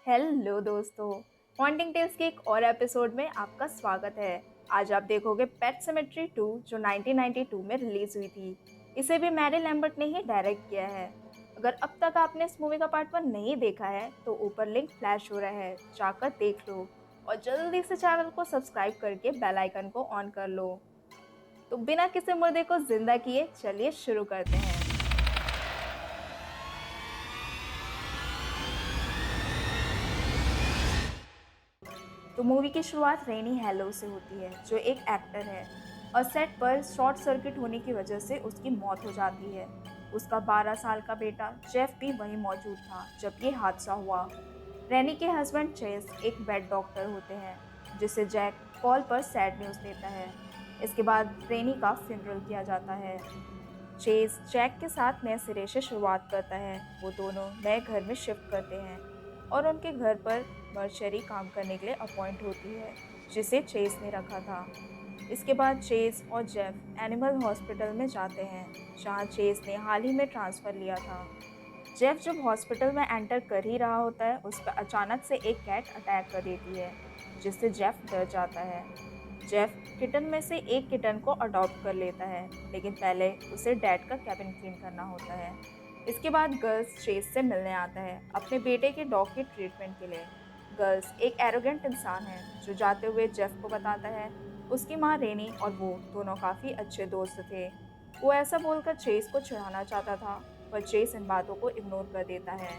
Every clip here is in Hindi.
हेलो दोस्तों। हॉन्टिंग टेल्स के एक और एपिसोड में आपका स्वागत है। आज आप देखोगे पेट सेमेट्री 2 जो 1992 में रिलीज हुई थी। इसे भी मैरी लैम्बर्ट ने ही डायरेक्ट किया है। अगर अब तक आपने इस मूवी का पार्ट 1 नहीं देखा है तो ऊपर लिंक फ्लैश हो रहा है, जाकर देख लो और जल्दी से चैनल को सब्सक्राइब करके बेल आइकन को ऑन कर लो। तो बिना किसी मुर्दे को जिंदा किए चलिए शुरू करते हैं। तो मूवी की शुरुआत रेनी हैलो से होती है, जो एक एक्टर है और सेट पर शॉर्ट सर्किट होने की वजह से उसकी मौत हो जाती है। उसका 12 साल का बेटा जेफ भी वहीं मौजूद था जब ये हादसा हुआ। रेनी के हस्बैंड चेस एक वेट डॉक्टर होते हैं, जिसे जैक कॉल पर सैड न्यूज़ देता है। इसके बाद रेनी का फ्यूनरल किया जाता है। चेस जैक के साथ नए सिरे से शुरुआत करता है। वो दोनों नए घर में शिफ्ट करते हैं और उनके घर पर मर्चरी काम करने के लिए अपॉइंट होती है, जिसे चेस ने रखा था। इसके बाद चेस और जेफ एनिमल हॉस्पिटल में जाते हैं, जहां चेस ने हाल ही में ट्रांसफ़र लिया था। जेफ जब हॉस्पिटल में एंटर कर ही रहा होता है, उस पर अचानक से एक कैट अटैक कर देती है, जिससे जेफ डर जाता है। जेफ किटन में से एक किटन को अडॉप्ट कर लेता है, लेकिन पहले उसे डैड का कैबिन क्लीन करना होता है। इसके बाद गर्ल्स चेस से मिलने आता है अपने बेटे के डॉग के ट्रीटमेंट के लिए। गर्ल्स एक एरोगेंट इंसान है जो जाते हुए जेफ को बताता है उसकी माँ रेनी और वो दोनों काफ़ी अच्छे दोस्त थे। वो ऐसा बोलकर चेस को चिढ़ाना चाहता था, पर चेस इन बातों को इग्नोर कर देता है।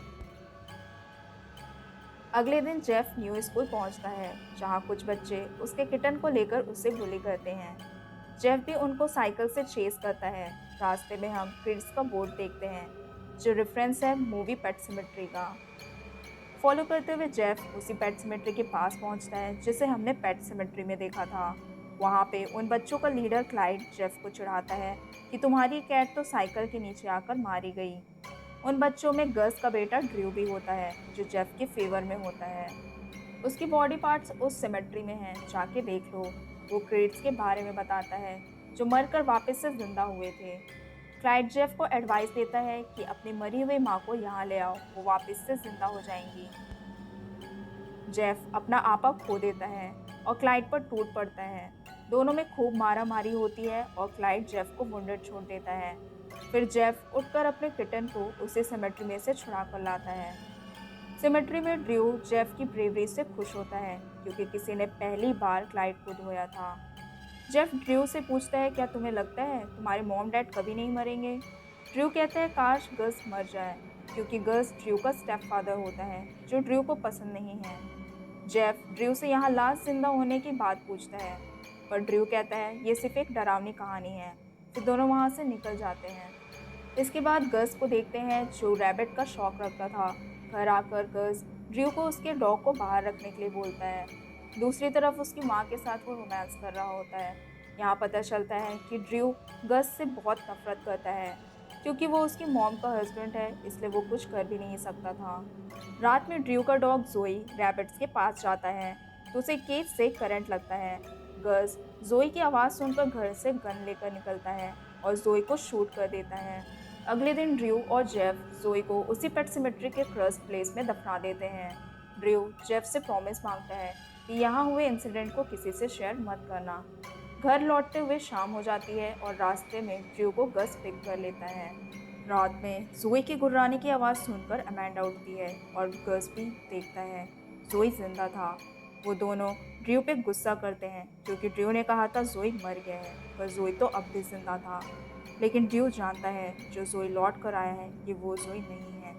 अगले दिन जेफ न्यू स्कूल पहुंचता है, जहां कुछ बच्चे उसके किटन को लेकर उसे बुली करते हैं। जेफ भी उनको साइकिल से चेस करता है। रास्ते में हम किड्स का बोर्ड देखते हैं, जो रेफरेंस है मूवी पेट सिमेट्री का। फॉलो करते हुए जेफ उसी पेट सिमेट्री के पास पहुंचता है जिसे हमने पेट सिमेट्री में देखा था। वहां पे उन बच्चों का लीडर क्लाइड जेफ को चिढ़ाता है कि तुम्हारी कैट तो साइकिल के नीचे आकर मारी गई। उन बच्चों में गस का बेटा ड्रू भी होता है, जो जेफ के फेवर में होता है। उसकी बॉडी पार्ट्स उस सिमेट्री में हैं, जाके देख लो। वो क्रेड्स के बारे में बताता है, जो मरकर वापस से जिंदा हुए थे। क्लाइड जेफ को एडवाइस देता है कि अपनी मरी हुई माँ को यहाँ ले आओ, वो वापस से जिंदा हो जाएंगी। जेफ अपना आपा खो देता है और क्लाइड पर टूट पड़ता है। दोनों में खूब मारा मारी होती है और क्लाइड जेफ को वुंडेड छोड़ देता है। फिर जेफ उठकर अपने किटन को उसी सिमेट्री में से छुड़ा कर लाता है। सिमेट्री में ड्रू जेफ की ब्रेवरी से खुश होता है, क्योंकि किसी ने पहली बार क्लाइड को धोया था। जेफ ड्रू से पूछता है, क्या तुम्हें लगता है तुम्हारे मॉम डैड कभी नहीं मरेंगे? ड्रू कहता है काश गस मर जाए, क्योंकि गस ड्रू का स्टेप फादर होता है, जो ड्रू को पसंद नहीं है। जेफ ड्रू से यहाँ लास्ट जिंदा होने की बात पूछता है, पर ड्रू कहता है ये सिर्फ एक डरावनी कहानी है। फिर दोनों वहाँ से निकल जाते हैं। इसके बाद गस को देखते हैं, जो रैबिट का शौक रखता था। घर आकर गस ड्रू को उसके डॉग को बाहर रखने के लिए बोलता है। दूसरी तरफ उसकी माँ के साथ वो रोमांस कर रहा होता है। यहाँ पता चलता है कि ड्रू गस से बहुत नफरत करता है, क्योंकि वो उसकी मॉम का हस्बैंड है, इसलिए वो कुछ कर भी नहीं सकता था। रात में ड्रू का डॉग जोई रैबिट्स के पास जाता है, तो उसे केज से करंट लगता है। गस जोई की आवाज़ सुनकर घर से गन लेकर निकलता है और जोई को शूट कर देता है। अगले दिन ड्रू और जेफ जोई को उसी पेट सिमेट्री के क्रस्ट प्लेस में दफना देते हैं। ड्रू जेफ से प्रॉमिस मांगता है कि यहाँ हुए इंसिडेंट को किसी से शेयर मत करना। घर लौटते हुए शाम हो जाती है और रास्ते में ड्रू को गस पिक कर लेता है। रात में जोई की गुर्राने की आवाज़ सुनकर अमेंडा उठती है और गस भी देखता है जोई जिंदा था। वो दोनों ड्रू पे गुस्सा करते हैं, क्योंकि ड्रू ने कहा था जोई मर गया है, पर जोई तो अब भी जिंदा था। लेकिन ड्रू जानता है जो जोई लौट कर आया है ये वो जोई नहीं है,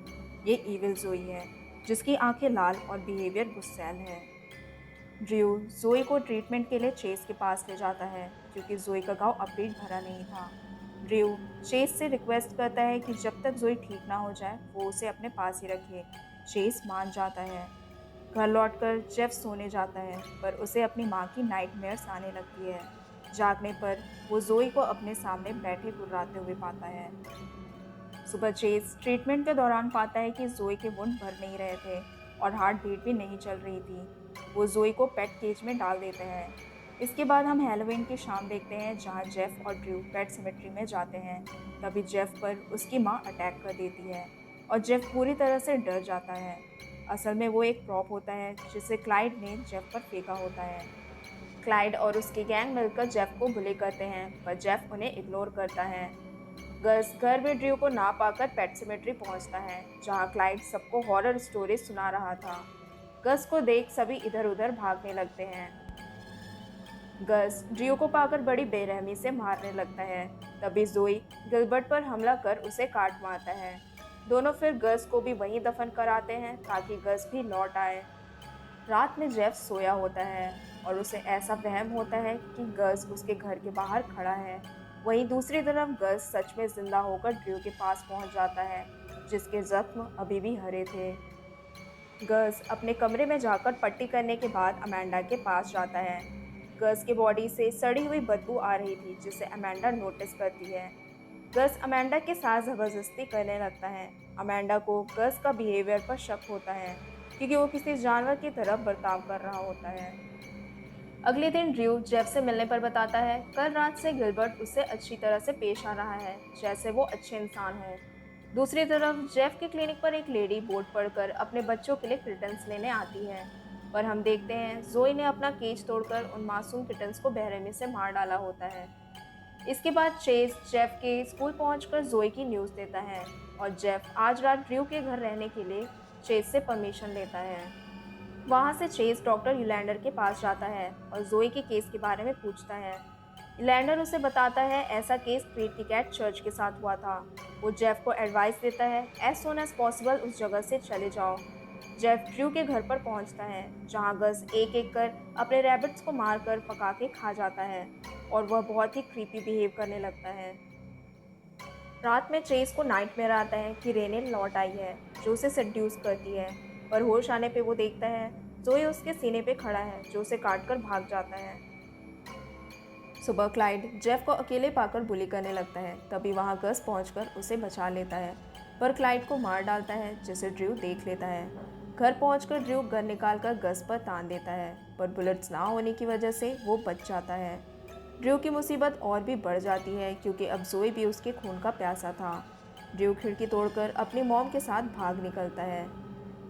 ये ईविल जोई है, जिसकी आंखें लाल और बिहेवियर गुस्सैल है। ड्रू जोई को ट्रीटमेंट के लिए चेस के पास ले जाता है, क्योंकि जोई का घाव अब भी भरा नहीं था। ड्रू चेस से रिक्वेस्ट करता है कि जब तक जोई ठीक ना हो जाए वो उसे अपने पास ही रखे। चेस मान जाता है। घर लौटकर जेफ सोने जाता है, पर उसे अपनी माँ की नाइटमेयर्स आने लगती है। जागने पर वो जोई को अपने सामने बैठे गुर्राते हुए पाता है। सुबह चेस ट्रीटमेंट के दौरान पाता है कि जोई के वुंड भर नहीं रहे थे और हार्ट बीट भी नहीं चल रही थी। वो जोई को पेट केज में डाल देते हैं। इसके बाद हम हैलोवीन की शाम देखते हैं, जहां जेफ और ड्रू पेट सिमेट्री में जाते हैं। तभी जेफ पर उसकी माँ अटैक कर देती है और जेफ पूरी तरह से डर जाता है। असल में वो एक प्रॉप होता है जिसे क्लाइड ने जेफ पर फेंका होता है। क्लाइड और उसकी गैंग मिलकर जेफ को बुली करते हैं, पर जेफ उन्हें इग्नोर करता है। गस घर में ड्रू को ना पाकर पेट सेमेट्री पहुंचता है, जहां क्लाइड सबको हॉरर स्टोरी सुना रहा था। गस को देख सभी इधर उधर भागने लगते हैं। गस ड्रू को पाकर बड़ी बेरहमी से मारने लगता है। तभी जोई गिलबर्ट पर हमला कर उसे काट मारता है। दोनों फिर गस को भी वहीं दफन कराते हैं ताकि गस भी लौट आए। रात में जेफ सोया होता है और उसे ऐसा वहम होता है कि गस उसके घर के बाहर खड़ा है। वहीं दूसरी तरफ गस सच में जिंदा होकर ड्रू के पास पहुंच जाता है, जिसके जख्म अभी भी हरे थे। गस अपने कमरे में जाकर पट्टी करने के बाद अमेंडा के पास जाता है। गस की बॉडी से सड़ी हुई बदबू आ रही थी, जिसे अमेंडा नोटिस करती है। गस अमेंडा के साथ ज़बरदस्ती करने लगता है। अमेंडा को गस का बिहेवियर पर शक होता है, क्योंकि वो किसी जानवर की तरह बर्ताव कर रहा होता है। अगले दिन ड्रू जेफ से मिलने पर बताता है कल रात से गिलबर्ट उससे अच्छी तरह से पेश आ रहा है, जैसे वो अच्छे इंसान हो। दूसरी तरफ जेफ के क्लिनिक पर एक लेडी बोर्ड पढ़कर अपने बच्चों के लिए किटन्स लेने आती है, पर हम देखते हैं जोई ने अपना केज तोड़कर उन मासूम किटन्स को बेरहमी से मार डाला होता है। इसके बाद चेज जेफ के स्कूल पहुंचकर जोई की न्यूज़ देता है और जेफ आज रात ड्रू के घर रहने के लिए चेज से परमिशन लेता है। वहां से चेज डॉक्टर यूलैंडर के पास जाता है और जोई के केस के बारे में पूछता है। यूलैंडर उसे बताता है ऐसा केस क्रीड कैट चर्च के साथ हुआ था। वो जेफ को एडवाइस देता है एज सोन एज पॉसिबल उस जगह से चले जाओ। जेफ ड्रू के घर पर पहुंचता है, जहां गस एक एक कर अपने रैबिट्स को मारकर पका के खा जाता है और वह बहुत ही क्रीपी बिहेव करने लगता है। रात में चेज को नाइटमेयर आता है कि रेने लौट आई है, जो उसे सेड्यूस करती है, पर होश आने पे वो देखता है जोई उसके सीने पे खड़ा है, जो उसे काट कर भाग जाता है। सुबह क्लाइड जेफ को अकेले पाकर बुली करने लगता है। तभी वहां गस पहुंचकर उसे बचा लेता है, पर क्लाइड को मार डालता है, जिसे ड्रू देख लेता है। घर पहुंचकर ड्रू गन निकालकर गस पर तान देता है, पर बुलेट्स ना होने की वजह से वो बच जाता है। ड्रू की मुसीबत और भी बढ़ जाती है, क्योंकि अब जोई भी उसके खून का प्यासा था। ड्रू खिड़की तोड़कर अपनी मॉम के साथ भाग निकलता है।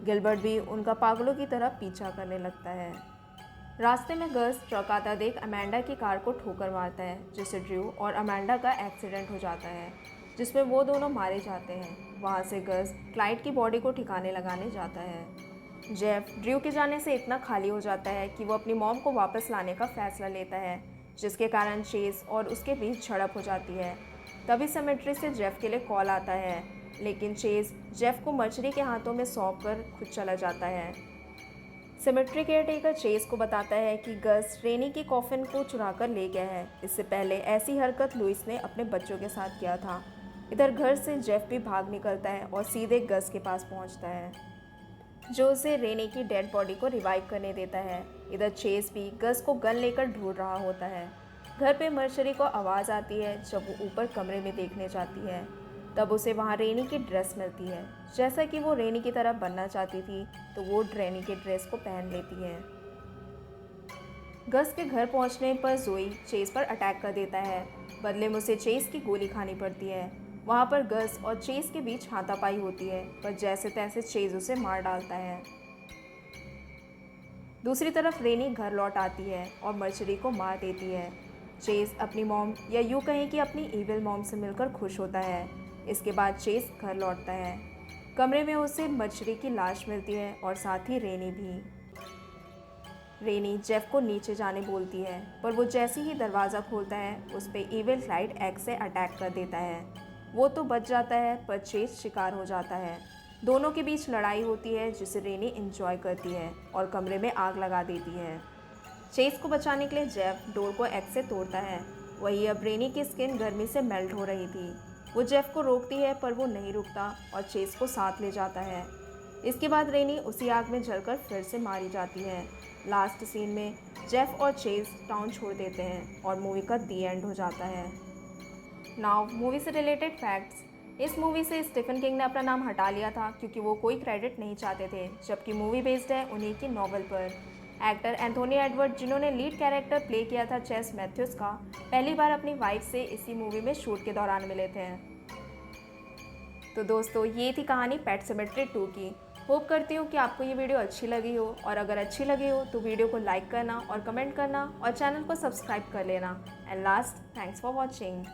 गिलबर्ट भी उनका पागलों की तरह पीछा करने लगता है। रास्ते में गस ट्रक आता देख अमेंडा की कार को ठोकर मारता है, जिससे ड्रू और अमेंडा का एक्सीडेंट हो जाता है, जिसमें वो दोनों मारे जाते हैं। वहाँ से गस क्लाइड की बॉडी को ठिकाने लगाने जाता है। जेफ ड्रू के जाने से इतना खाली हो जाता है कि वो अपनी मॉम को वापस लाने का फैसला लेता है, जिसके कारण चेज और उसके बीच झड़प हो जाती है। तभी सेमेट्री से जेफ के लिए कॉल आता है, लेकिन चेज जेफ को मर्चरी के हाथों में सौंप कर खुद चला जाता है। सेमेट्री केयरटेकर चेज को बताता है कि गस रेनी की कॉफिन को चुराकर ले गया है। इससे पहले ऐसी हरकत लुइस ने अपने बच्चों के साथ किया था। इधर घर से जेफ भी भाग निकलता है और सीधे गस के पास पहुंचता है, जो उसे रेनी की डेड बॉडी को रिवाइव करने देता है। इधर चेज भी गस को गन लेकर ढूंढ रहा होता है। घर पे मर्चरी को आवाज़ आती है जब वो ऊपर कमरे में देखने जाती है। तब उसे वहाँ रेनी की ड्रेस मिलती है। जैसा कि वो रेनी की तरह बनना चाहती थी, तो वो रेनी की ड्रेस को पहन लेती है। गस के घर पहुँचने पर जोई चेज पर अटैक कर देता है। बदले में उसे चेज की गोली खानी पड़ती है। वहाँ पर गस और चेज के बीच हाथापाई होती है, पर जैसे तैसे चेज उसे मार डालता है। दूसरी तरफ रेनी घर लौट आती है और मर्चरी को मार देती है। चेज अपनी मॉम या यूँ कहें कि अपनी ईविल मॉम से मिलकर खुश होता है। इसके बाद चेज घर लौटता है। कमरे में उसे मर्चरी की लाश मिलती है और साथ ही रेनी भी। रेनी जेफ को नीचे जाने बोलती है, पर वो जैसे ही दरवाज़ा खोलता है उस पर ईविल क्लाइड एक्स से अटैक कर देता है। वो तो बच जाता है, पर चेज शिकार हो जाता है। दोनों के बीच लड़ाई होती है, जिसे रेनी एंजॉय करती है और कमरे में आग लगा देती है। चेज को बचाने के लिए जेफ डोर को एक्स से तोड़ता है। वही अब रेनी की स्किन गर्मी से मेल्ट हो रही थी। वो जेफ को रोकती है, पर वो नहीं रुकता और चेज को साथ ले जाता है। इसके बाद रेनी उसी आग में जलकर फिर से मारी जाती है। लास्ट सीन में जेफ और चेज टाउन छोड़ देते हैं और मूवी का दी एंड हो जाता है। नाउ मूवी से रिलेटेड फैक्ट्स। इस मूवी से स्टीफन किंग ने अपना नाम हटा लिया था, क्योंकि वो कोई क्रेडिट नहीं चाहते थे, जबकि मूवी बेस्ड है उन्हीं की नॉवल पर। एक्टर एंथोनी एडवर्ड, जिन्होंने लीड कैरेक्टर प्ले किया था चेस मैथ्यूज का, पहली बार अपनी वाइफ से इसी मूवी में शूट के दौरान मिले थे। तो दोस्तों, ये थी कहानी पेट सेमेट्री 2 की। होप करती हूँ कि आपको ये वीडियो अच्छी लगी हो, और अगर अच्छी लगी हो तो वीडियो को लाइक करना और कमेंट करना और चैनल को सब्सक्राइब कर लेना। And last, thanks for watching.